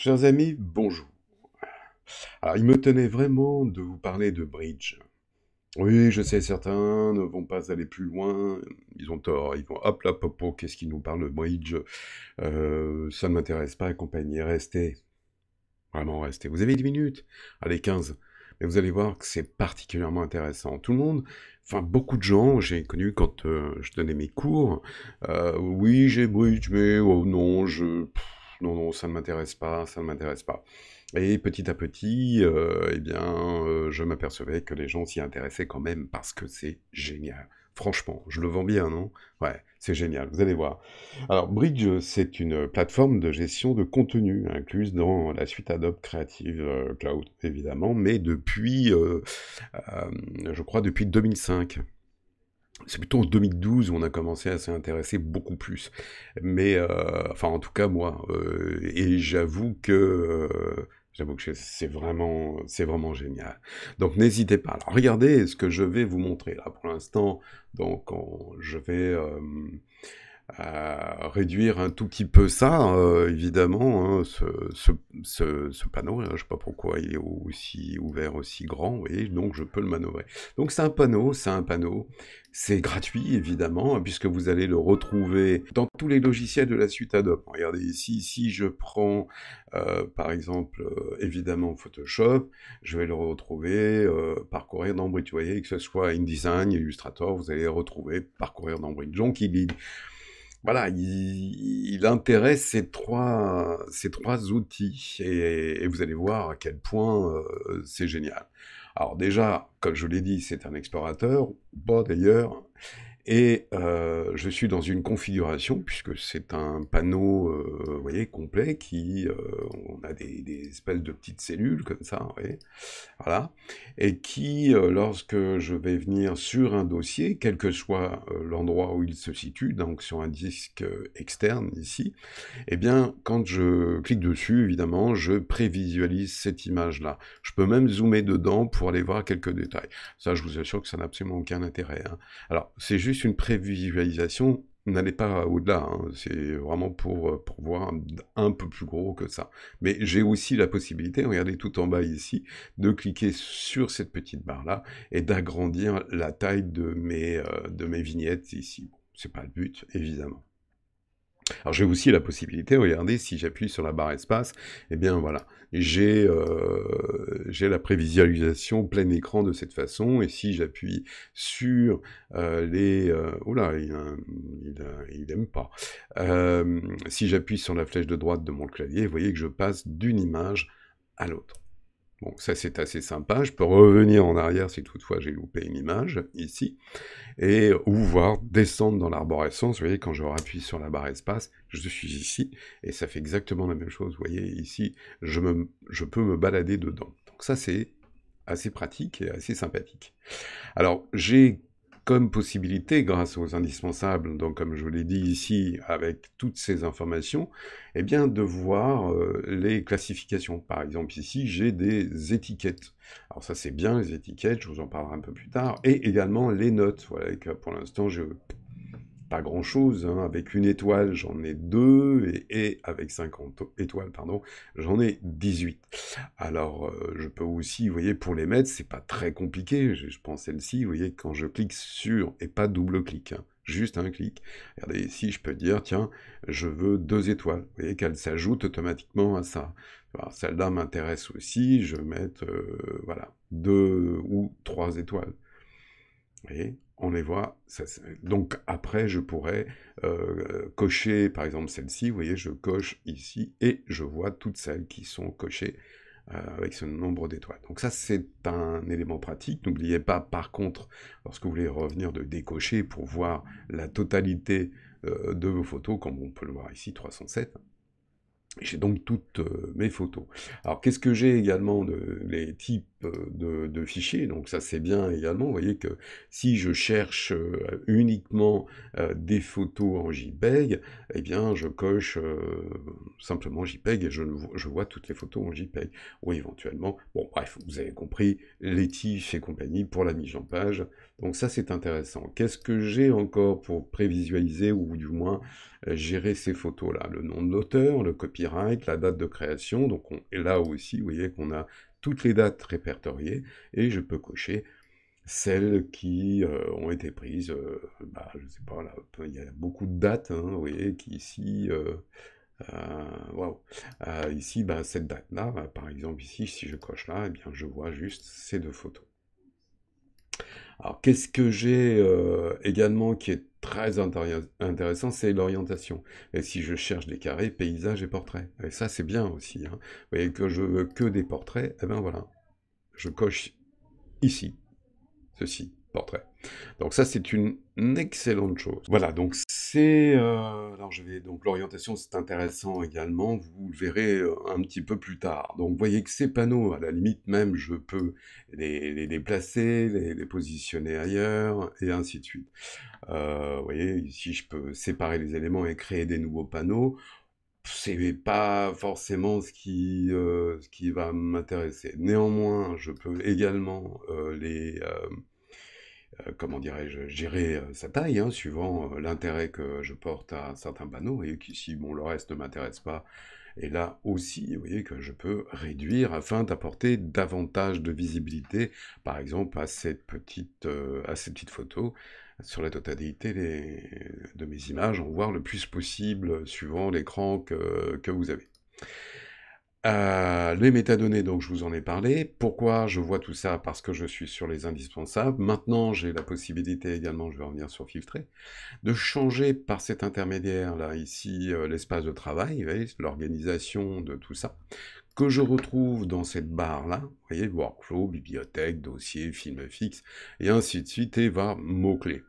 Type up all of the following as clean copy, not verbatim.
Chers amis, bonjour. Alors, il me tenait vraiment de vous parler de bridge. Oui, je sais, certains ne vont pas aller plus loin, ils ont tort, ils vont hop là, popo, qu'est-ce qu'ils nous parlent de bridge? Ça ne m'intéresse pas et compagnie, restez, vraiment restez. Vous avez 10 minutes, allez 15, mais vous allez voir que c'est particulièrement intéressant. Tout le monde, enfin beaucoup de gens, j'ai connu quand je donnais mes cours, oui j'ai bridge, mais oh non, non, non, ça ne m'intéresse pas, ça ne m'intéresse pas. Et petit à petit, eh bien, je m'apercevais que les gens s'y intéressaient quand même parce que c'est génial. Franchement, je le vends bien, non? Ouais, c'est génial, vous allez voir. Alors, Bridge, c'est une plateforme de gestion de contenu incluse dans la suite Adobe Creative Cloud, évidemment, mais depuis, je crois, depuis 2005. C'est plutôt en 2012 où on a commencé à s'y intéresser beaucoup plus. Mais, enfin, en tout cas, moi. Et j'avoue que c'est vraiment génial. Donc, n'hésitez pas. Alors, regardez ce que je vais vous montrer là pour l'instant. Donc, je vais réduire un tout petit peu ça, évidemment, hein, ce panneau, là, je sais pas pourquoi il est aussi ouvert, aussi grand, vous voyez, donc je peux le manœuvrer. Donc c'est un panneau, c'est gratuit, évidemment, hein, puisque vous allez le retrouver dans tous les logiciels de la suite Adobe. Regardez ici, si je prends, par exemple, évidemment Photoshop, je vais le retrouver, parcourir dans Bridge, vous voyez, que ce soit InDesign, Illustrator, vous allez le retrouver, parcourir dans Bridge. Donc voilà, il intéresse ces trois outils et vous allez voir à quel point c'est génial. Alors déjà, comme je l'ai dit, c'est un explorateur, pas d'ailleurs, et je suis dans une configuration, puisque c'est un panneau, vous voyez, complet, on a des espèces de petites cellules comme ça, vous voyez, voilà, et qui, lorsque je vais venir sur un dossier, quel que soit l'endroit où il se situe, donc sur un disque externe ici, eh bien, quand je clique dessus, évidemment, je prévisualise cette image-là. Je peux même zoomer dedans pour aller voir quelques détails. Ça, je vous assure que ça n'a absolument aucun intérêt, hein. Alors, c'est juste une prévisualisation, n'allez pas au-delà, hein. C'est vraiment pour voir un peu plus gros que ça. Mais j'ai aussi la possibilité, regardez tout en bas ici, de cliquer sur cette petite barre-là et d'agrandir la taille de mes vignettes ici. Bon, c'est pas le but, évidemment. Alors j'ai aussi la possibilité, regardez, si j'appuie sur la barre espace, eh bien voilà, j'ai la prévisualisation plein écran de cette façon, et si j'appuie sur oula, il aime pas. Si j'appuie sur la flèche de droite de mon clavier, vous voyez que je passe d'une image à l'autre. Bon, ça c'est assez sympa, je peux revenir en arrière si toutefois j'ai loupé une image, ici, et ou voir descendre dans l'arborescence. Vous voyez, quand je rappuie sur la barre espace, je suis ici, et ça fait exactement la même chose. Vous voyez, ici, je peux me balader dedans. Donc ça, c'est assez pratique et assez sympathique. Alors, j'ai comme possibilité, grâce aux indispensables, donc comme je vous l'ai dit ici, avec toutes ces informations, eh bien de voir les classifications. Par exemple, ici, j'ai des étiquettes. Alors ça, c'est bien, les étiquettes, je vous en parlerai un peu plus tard, et également les notes. Voilà, que pour l'instant, je pas grand-chose, hein. Avec une étoile, j'en ai deux, et avec 50 étoiles, pardon, j'en ai 18. Alors, je peux aussi, vous voyez, pour les mettre, c'est pas très compliqué. Je prends celle-ci, vous voyez, quand je clique sur, et pas double-clic, hein, juste un clic. Regardez ici, je peux dire, tiens, je veux 2 étoiles. Vous voyez qu'elle s'ajoute automatiquement à ça. Alors, celle-là m'intéresse aussi, je vais mettre, voilà, 2 ou 3 étoiles. Vous voyez, on les voit. Donc après, je pourrais cocher, par exemple, celle-ci. Vous voyez, je coche ici et je vois toutes celles qui sont cochées avec ce nombre d'étoiles. Donc ça, c'est un élément pratique. N'oubliez pas, par contre, lorsque vous voulez revenir, de décocher pour voir la totalité de vos photos, comme on peut le voir ici, 307. J'ai donc toutes mes photos. Alors, qu'est-ce que j'ai également les types de fichiers? Donc ça, c'est bien également. Vous voyez que si je cherche uniquement des photos en JPEG, eh bien, je coche simplement JPEG et je vois toutes les photos en JPEG. Ou éventuellement, bon, bref, vous avez compris, les TIFF et compagnie pour la mise en page. Donc ça, c'est intéressant. Qu'est-ce que j'ai encore pour prévisualiser, ou du moins gérer ces photos-là? Le nom de l'auteur, le copyright, copyright, la date de création, donc et là aussi, vous voyez qu'on a toutes les dates répertoriées, et je peux cocher celles qui ont été prises, je sais pas, là, il y a beaucoup de dates, hein, vous voyez, qui ici, waouh, ici, cette date-là, par exemple ici, si je coche là, eh bien, je vois juste ces deux photos. Alors, qu'est-ce que j'ai également qui est très intéressant, c'est l'orientation. Et si je cherche des carrés, paysage et portrait. Et ça, c'est bien aussi, hein. Vous voyez que je veux que des portraits, et ben voilà, je coche ici, ceci, portrait. Donc ça, c'est une excellente chose. Voilà, donc alors donc l'orientation, c'est intéressant également, vous le verrez un petit peu plus tard. Donc vous voyez que ces panneaux, à la limite même, je peux les déplacer, les positionner ailleurs, et ainsi de suite. Vous voyez, ici, je peux séparer les éléments et créer des nouveaux panneaux. C'est pas forcément ce qui va m'intéresser. Néanmoins, je peux également comment dirais-je, gérer sa taille, hein, suivant l'intérêt que je porte à certains panneaux, et qu'ici, bon, le reste ne m'intéresse pas. Et là aussi, vous voyez que je peux réduire afin d'apporter davantage de visibilité, par exemple, à cette petite photo. Sur la totalité de mes images, en voir le plus possible suivant l'écran que vous avez. Les métadonnées, donc je vous en ai parlé. Pourquoi je vois tout ça? Parce que je suis sur les indispensables. Maintenant, j'ai la possibilité également, je vais revenir sur filtrer, de changer par cet intermédiaire là, ici, l'espace de travail, vous voyez, l'organisation de tout ça, que je retrouve dans cette barre-là, vous voyez, workflow, bibliothèque, dossier, film fixe, et ainsi de suite, et va mots-clés.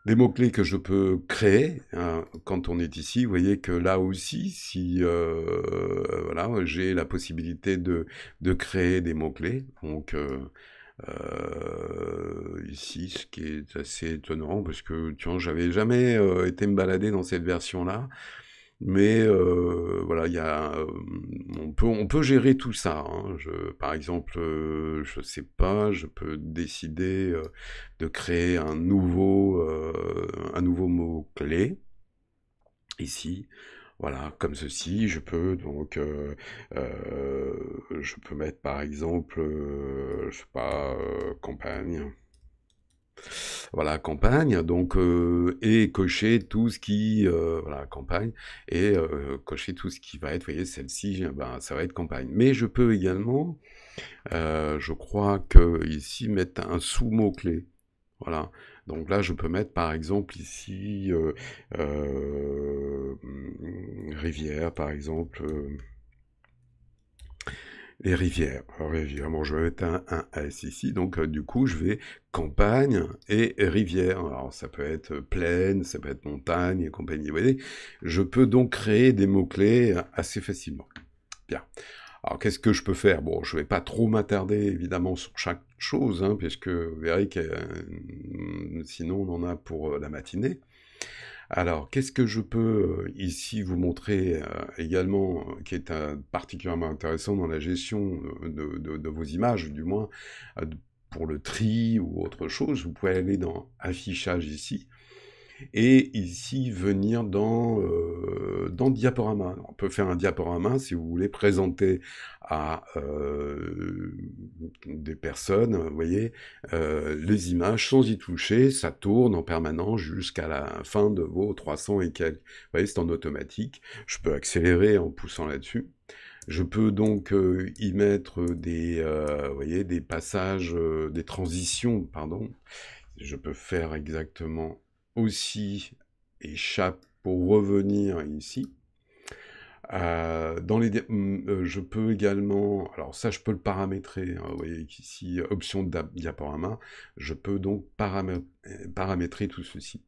Des mots-clés que je peux créer, hein, quand on est ici, vous voyez que là aussi, si voilà, j'ai la possibilité de créer des mots-clés, donc ici, ce qui est assez étonnant, parce que tiens, j'avais jamais été me balader dans cette version-là, mais voilà, on peut gérer tout ça, hein. Par exemple, je sais pas, je peux décider de créer un nouveau mot-clé, ici. Voilà, comme ceci, je peux donc, je peux mettre par exemple, je sais pas, campagne. Voilà, campagne, donc, et cocher tout ce qui, voilà, campagne, et cocher tout ce qui va être, vous voyez, celle-ci, ça va être campagne. Mais je peux également, je crois que ici, mettre un sous-mot-clé. Voilà. Donc là, je peux mettre, par exemple, ici, rivière, par exemple, les rivières. Bon, je vais mettre un S ici, donc du coup, je vais campagne et rivière. Alors, ça peut être plaine, ça peut être montagne et compagnie. Vous voyez, je peux donc créer des mots-clés assez facilement. Bien. Alors, qu'est-ce que je peux faire? Bon, je vais pas trop m'attarder, évidemment, sur chaque chose, hein, puisque vous verrez que sinon, on en a pour la matinée. Alors, qu'est-ce que je peux ici vous montrer également, qui est particulièrement intéressant dans la gestion de vos images, du moins pour le tri ou autre chose. Vous pouvez aller dans Affichage ici, et ici venir dans Diaporama. On peut faire un diaporama si vous voulez présenter à des personnes, vous voyez, les images sans y toucher, ça tourne en permanence jusqu'à la fin de vos 300 et quelques. Vous voyez, c'est en automatique. Je peux accélérer en poussant là-dessus. Je peux donc y mettre vous voyez, des passages, des transitions, pardon. Je peux faire exactement aussi échappe pour revenir ici. Je peux également, alors ça je peux le paramétrer, hein, vous voyez qu'ici, option de diaporama, je peux donc paramétrer tout ceci.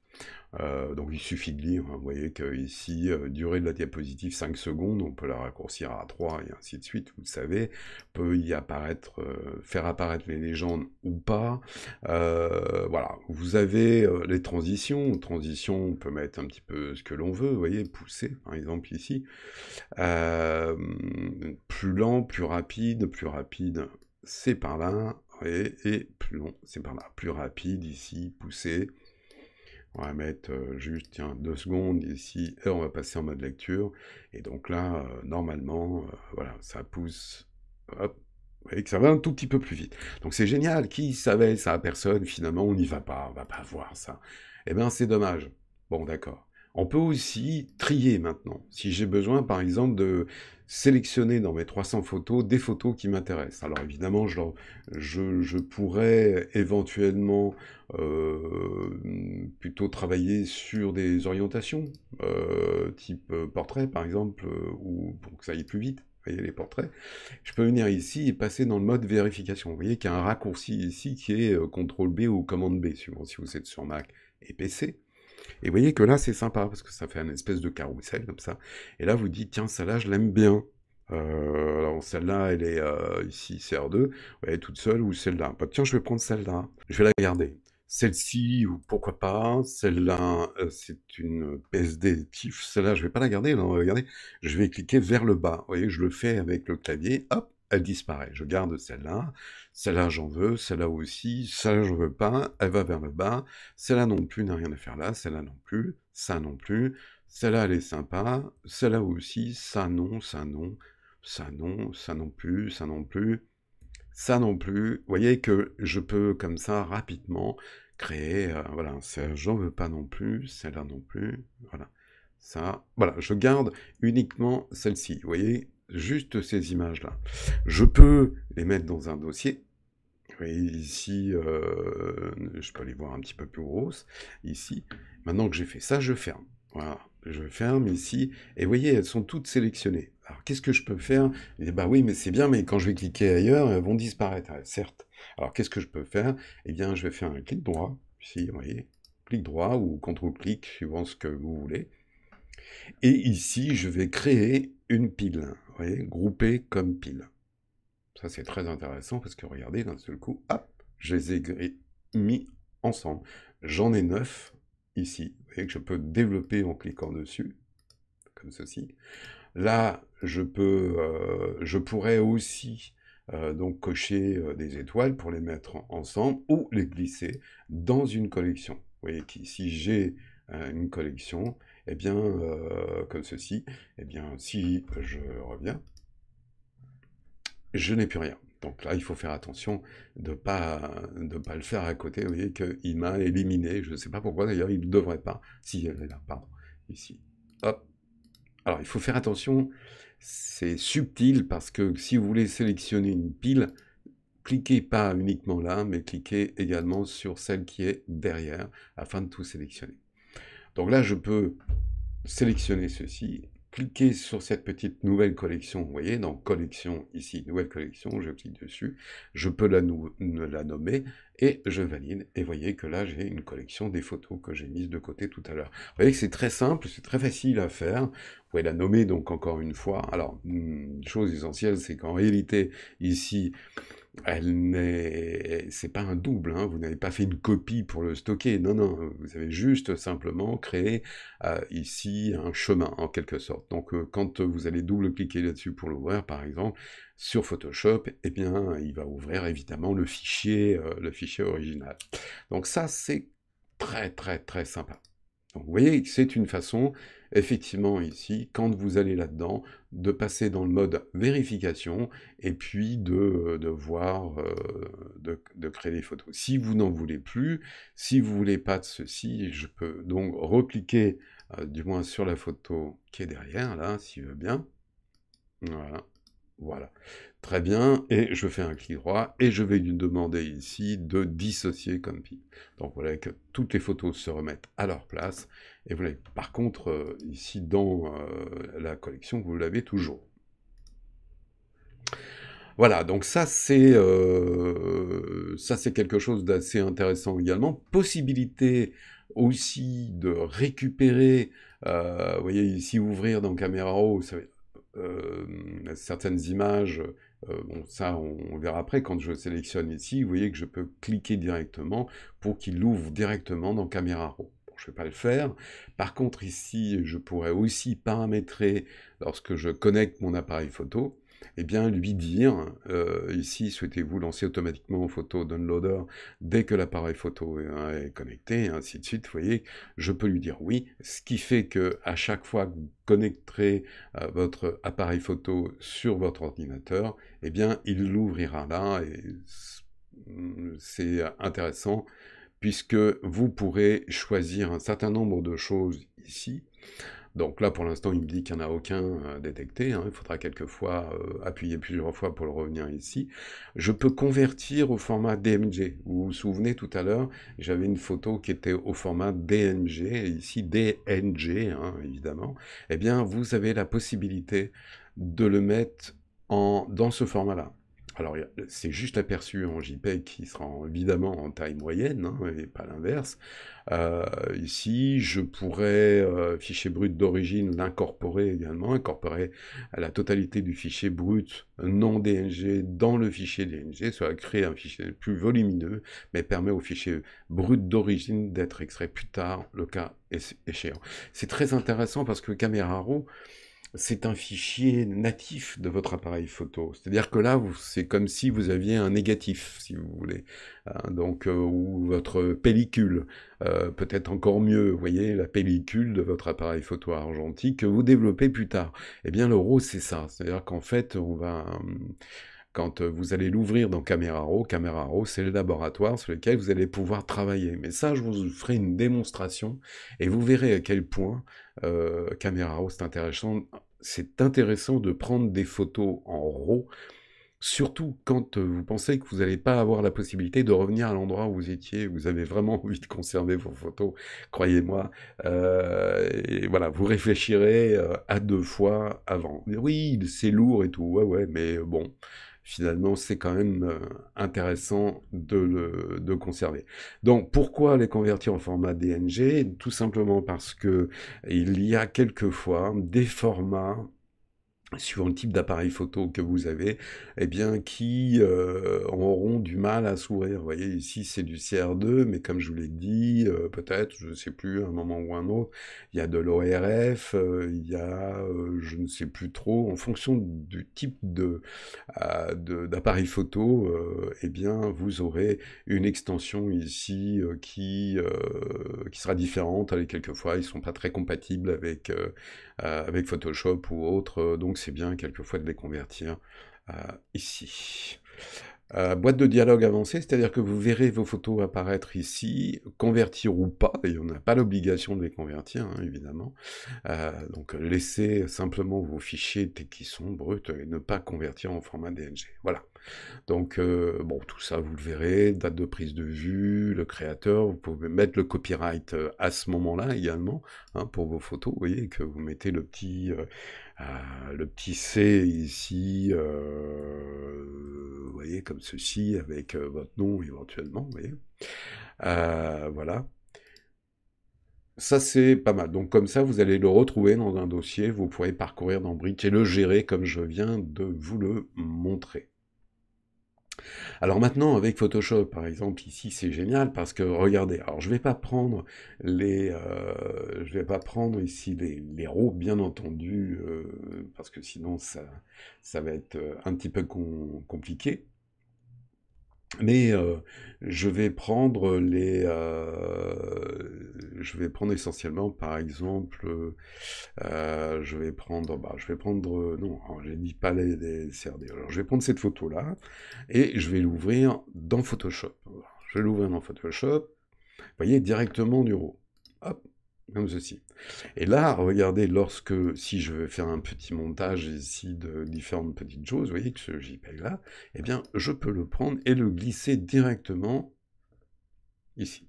Donc il suffit de lire, hein, vous voyez qu'ici, durée de la diapositive 5 secondes, on peut la raccourcir à 3 et ainsi de suite, vous le savez, peut y apparaître, faire apparaître les légendes ou pas. Voilà, vous avez les transitions, on peut mettre un petit peu ce que l'on veut, vous voyez, pousser par exemple ici. Plus lent, plus rapide, c'est par là, et plus long, c'est par là. Plus rapide ici, pousser. On va mettre juste, tiens, 2 secondes ici, et on va passer en mode lecture. Et donc là, normalement, voilà, ça pousse, hop, vous voyez que ça va un tout petit peu plus vite. Donc c'est génial, qui savait ça? Personne, finalement, on n'y va pas, on va pas voir ça. Eh bien, c'est dommage. Bon, d'accord. On peut aussi trier maintenant. Si j'ai besoin, par exemple, de sélectionner dans mes 300 photos des photos qui m'intéressent. Alors évidemment, je pourrais éventuellement plutôt travailler sur des orientations, type portrait par exemple, ou pour que ça aille plus vite, vous voyez les portraits. Je peux venir ici et passer dans le mode vérification. Vous voyez qu'il y a un raccourci ici qui est CTRL B ou commande B, suivant si vous êtes sur Mac et PC. Et vous voyez que là, c'est sympa, parce que ça fait une espèce de carrousel, comme ça. Et là, vous dites, tiens, celle-là, je l'aime bien. Alors, celle-là, elle est ici, CR2, vous voyez, toute seule, ou celle-là. Bah, tiens, je vais prendre celle-là. Je vais la garder. Celle-ci, ou pourquoi pas. Celle-là, c'est une PSD TIFF. Celle-là, je vais pas la garder, là, on va regarder. Je vais cliquer vers le bas. Vous voyez, je le fais avec le clavier. Hop, elle disparaît. Je garde celle-là. Celle-là, j'en veux. Celle-là aussi. Celle-là, j'en veux pas. Elle va vers le bas. Celle-là non plus n'a rien à faire là. Celle-là non plus. Ça non plus. Celle-là, elle est sympa. Celle-là aussi. Ça non, ça non. Ça non, ça non plus. Ça non plus. Ça non plus. Vous voyez que je peux, comme ça, rapidement, créer, voilà, j'en veux pas non plus, celle-là non plus, voilà. Ça, voilà, je garde uniquement celle-ci. Vous voyez, juste ces images-là. Je peux les mettre dans un dossier. Vous voyez ici, je peux les voir un petit peu plus grosses, ici. Maintenant que j'ai fait ça, je ferme. Voilà, je ferme ici, et vous voyez, elles sont toutes sélectionnées. Alors, qu'est-ce que je peux faire? Eh bah oui, mais c'est bien, mais quand je vais cliquer ailleurs, elles vont disparaître, certes. Alors, qu'est-ce que je peux faire? Eh bien, je vais faire un clic droit, ici, vous voyez, clic droit ou CTRL-clic, suivant ce que vous voulez. Et ici, je vais créer une pile, vous voyez, groupée comme pile. Ça, c'est très intéressant parce que regardez, d'un seul coup, hop, je les ai mis ensemble. J'en ai 9 ici. Vous voyez que je peux développer en cliquant dessus, comme ceci. Là, je pourrais aussi donc cocher des étoiles pour les mettre ensemble ou les glisser dans une collection. Vous voyez qu'ici, j'ai une collection, eh bien, comme ceci. Eh bien, si je reviens, je n'ai plus rien. Donc là, il faut faire attention de pas le faire à côté. Vous voyez qu'il m'a éliminé. Je ne sais pas pourquoi, d'ailleurs, il ne devrait pas. Si, elle est là, pardon. Ici. Hop. Alors, il faut faire attention. C'est subtil parce que si vous voulez sélectionner une pile, cliquez pas uniquement là, mais cliquez également sur celle qui est derrière afin de tout sélectionner. Donc là, je peux sélectionner ceci, cliquer sur cette petite nouvelle collection, vous voyez, dans collection, ici, nouvelle collection, je clique dessus, je peux la nommer, et je valide, et vous voyez que là, j'ai une collection des photos que j'ai mises de côté tout à l'heure. Vous voyez que c'est très simple, c'est très facile à faire, vous pouvez la nommer donc encore une fois. Alors, une chose essentielle, c'est qu'en réalité, ici, c'est pas un double, hein, vous n'avez pas fait une copie pour le stocker, non, non, vous avez juste simplement créé ici un chemin, en quelque sorte. Donc, quand vous allez double-cliquer là-dessus pour l'ouvrir, par exemple, sur Photoshop, eh bien, il va ouvrir évidemment le fichier original. Donc ça, c'est très, très, très sympa. Donc, vous voyez, c'est une façon, effectivement, ici, quand vous allez là-dedans, de passer dans le mode vérification et puis de voir, de créer des photos. Si vous n'en voulez plus, si vous voulez pas de ceci, je peux donc recliquer, du moins sur la photo qui est derrière, là, s'il veut bien. Voilà. Voilà, très bien, et je fais un clic droit, et je vais lui demander ici de dissocier comme pile. Donc voilà que toutes les photos se remettent à leur place, et voilà, par contre, ici dans la collection, vous l'avez toujours. Voilà, donc ça c'est quelque chose d'assez intéressant également. Possibilité aussi de récupérer, vous voyez ici ouvrir dans Camera Raw, certaines images, bon ça on verra après quand je sélectionne ici, vous voyez que je peux cliquer directement pour qu'il ouvre directement dans Camera Raw. Bon, je ne vais pas le faire. Par contre ici, je pourrais aussi paramétrer lorsque je connecte mon appareil photo, eh bien lui dire, ici, souhaitez-vous lancer automatiquement Photo Downloader dès que l'appareil photo est connecté, et ainsi de suite, vous voyez, je peux lui dire oui, ce qui fait que à chaque fois que vous connecterez votre appareil photo sur votre ordinateur, eh bien, il l'ouvrira là, et c'est intéressant, puisque vous pourrez choisir un certain nombre de choses ici. Donc là, pour l'instant, il me dit qu'il n'y en a aucun détecté, hein. Il faudra quelquefois appuyer plusieurs fois pour le revenir ici. Je peux convertir au format DMG. Vous vous souvenez, tout à l'heure, j'avais une photo qui était au format DMG, et ici DNG, hein, évidemment. Eh bien, vous avez la possibilité de le mettre dans ce format-là. Alors, c'est juste aperçu en JPEG qui sera évidemment en taille moyenne, hein, et pas l'inverse. Ici, je pourrais, fichier brut d'origine, l'incorporer également, incorporer la totalité du fichier brut non DNG dans le fichier DNG, soit créer un fichier plus volumineux, mais permet au fichier brut d'origine d'être extrait plus tard, le cas échéant. C'est très intéressant parce que Camera Raw, c'est un fichier natif de votre appareil photo. C'est-à-dire que là, c'est comme si vous aviez un négatif, si vous voulez. Hein, donc, ou votre pellicule, peut-être encore mieux, vous voyez, la pellicule de votre appareil photo argentique que vous développez plus tard. Eh bien, le RAW, c'est ça. C'est-à-dire qu'en fait, quand vous allez l'ouvrir dans Camera Raw, c'est le laboratoire sur lequel vous allez pouvoir travailler. Mais ça, je vous ferai une démonstration et vous verrez à quel point Camera Raw, c'est intéressant de prendre des photos en RAW, surtout quand vous pensez que vous n'allez pas avoir la possibilité de revenir à l'endroit où vous étiez, vous avez vraiment envie de conserver vos photos, croyez-moi, et voilà, vous réfléchirez à 2 fois avant. Oui, c'est lourd et tout, ouais, mais bon, finalement, c'est quand même intéressant de conserver. Donc, pourquoi les convertir en format DNG? Tout simplement parce que il y a quelquefois des formats suivant le type d'appareil photo que vous avez, eh bien, qui auront du mal à s'ouvrir. Vous voyez, ici, c'est du CR2, mais comme je vous l'ai dit, peut-être, je ne sais plus, à un moment ou un autre, il y a de l'ORF, il y a, je ne sais plus trop, en fonction du type d'appareil photo, eh bien, vous aurez une extension ici qui sera différente. Allez, quelquefois, ils ne sont pas très compatibles avec Photoshop ou autre, donc c'est bien quelquefois de les convertir ici. Boîte de dialogue avancée, c'est-à-dire que vous verrez vos photos apparaître ici, convertir ou pas, et on n'a pas l'obligation de les convertir, hein, évidemment. Donc laissez simplement vos fichiers qui sont bruts et ne pas convertir en format DNG. Voilà. Donc, bon, tout ça, vous le verrez, date de prise de vue, le créateur, vous pouvez mettre le copyright à ce moment-là également, hein, pour vos photos, vous voyez, que vous mettez le petit C ici, vous voyez, comme ceci, avec votre nom éventuellement, vous voyez. Voilà. Ça, c'est pas mal. Donc, comme ça, vous allez le retrouver dans un dossier, vous pourrez parcourir dans Bridge et le gérer comme je viens de vous le montrer. Alors maintenant, avec Photoshop, par exemple, ici, c'est génial parce que, regardez, alors je vais pas prendre je vais pas prendre ici les RAW, bien entendu, parce que sinon, ça va être un petit peu compliqué. Mais je vais prendre essentiellement, par exemple, je vais prendre, non, alors, j'ai dit pas les CRD. Alors, je vais prendre cette photo-là et je vais l'ouvrir dans Photoshop. Alors, je vais l'ouvrir dans Photoshop. Vous voyez, directement du RAW. Hop, comme ceci. Et là, regardez, si je veux faire un petit montage ici de différentes petites choses, vous voyez que ce JPEG-là, eh bien, je peux le prendre et le glisser directement ici.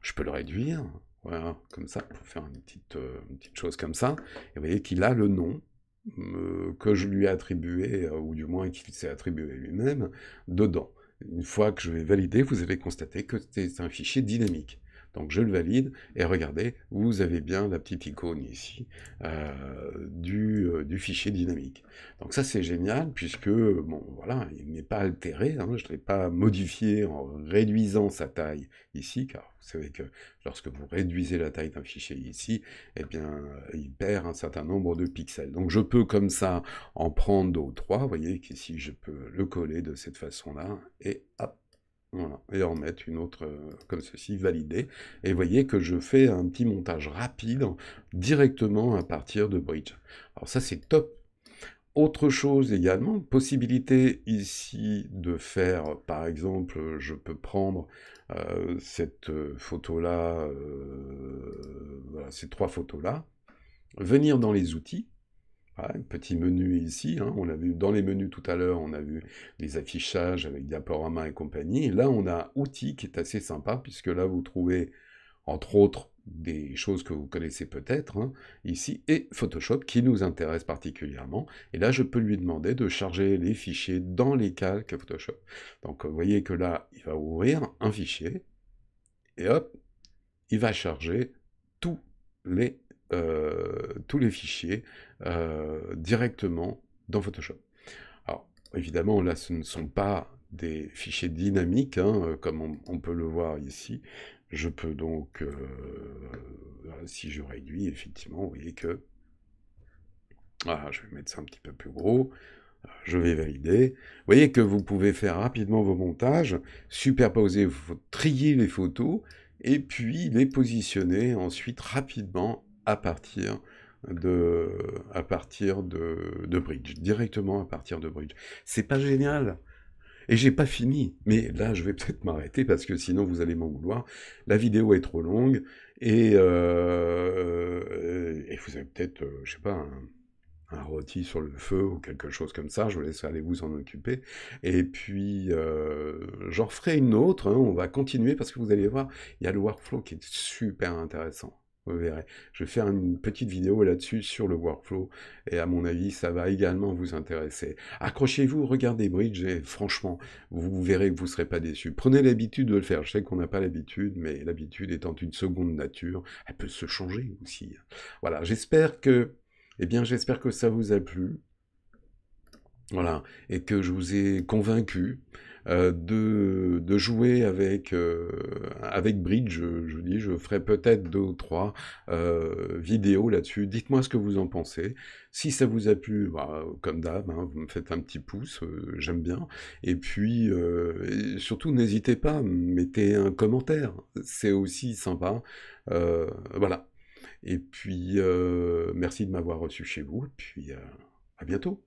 Je peux le réduire, voilà, comme ça, pour faire une petite chose comme ça. Et vous voyez qu'il a le nom que je lui ai attribué, ou du moins qu'il s'est attribué lui-même, dedans. Une fois que je vais valider, vous allez constater que c'est un fichier dynamique. Donc je le valide, et regardez, vous avez bien la petite icône ici du fichier dynamique. Donc ça c'est génial, puisque, bon voilà, il n'est pas altéré, hein, je ne l'ai pas modifié en réduisant sa taille ici, car vous savez que lorsque vous réduisez la taille d'un fichier ici, eh bien, il perd un certain nombre de pixels. Donc je peux comme ça en prendre 2 ou 3, vous voyez qu'ici je peux le coller de cette façon-là, et hop, voilà, et en mettre une autre comme ceci, validée. Et vous voyez que je fais un petit montage rapide directement à partir de Bridge. Alors ça c'est top. Autre chose également, possibilité ici de faire, par exemple, je peux prendre cette photo-là, voilà, ces 3 photos-là, venir dans les outils, voilà, petit menu ici, hein, on a vu dans les menus tout à l'heure, on a vu les affichages avec diaporama et compagnie, et là on a un outil qui est assez sympa, puisque là vous trouvez entre autres des choses que vous connaissez peut-être, hein, ici, et Photoshop qui nous intéresse particulièrement. Et là, je peux lui demander de charger les fichiers dans les calques Photoshop. Donc, vous voyez que là, il va ouvrir un fichier, et hop, il va charger tous les fichiers directement dans Photoshop. Alors, évidemment, là, ce ne sont pas des fichiers dynamiques, hein, comme on peut le voir ici. Je peux donc, si je réduis, effectivement, vous voyez que... Ah, je vais mettre ça un petit peu plus gros. Je vais valider. Vous voyez que vous pouvez faire rapidement vos montages, superposer, trier les photos, et puis les positionner ensuite rapidement à partir de Bridge, directement à partir de Bridge. C'est pas génial? Et j'ai pas fini, mais là je vais peut-être m'arrêter parce que sinon vous allez m'en vouloir. La vidéo est trop longue et vous avez peut-être, je sais pas, un rôti sur le feu ou quelque chose comme ça. Je vous laisse aller vous en occuper. Et puis j'en referai une autre. Hein, on va continuer parce que vous allez voir, il y a le workflow qui est super intéressant. Vous verrez. Je vais faire une petite vidéo là-dessus sur le workflow, et à mon avis, ça va également vous intéresser. Accrochez-vous, regardez Bridge, et franchement, vous verrez que vous ne serez pas déçus. Prenez l'habitude de le faire. Je sais qu'on n'a pas l'habitude, mais l'habitude étant une seconde nature, elle peut se changer aussi. Voilà, j'espère que ça vous a plu. Voilà, et que je vous ai convaincu de jouer avec Bridge. Je dis, je ferai peut-être 2 ou 3 vidéos là-dessus. Dites-moi ce que vous en pensez. Si ça vous a plu, bah, comme d'hab, hein, vous me faites un petit pouce, j'aime bien. Et puis, et surtout, n'hésitez pas, mettez un commentaire. C'est aussi sympa. Voilà. Et puis, merci de m'avoir reçu chez vous. Et puis, à bientôt.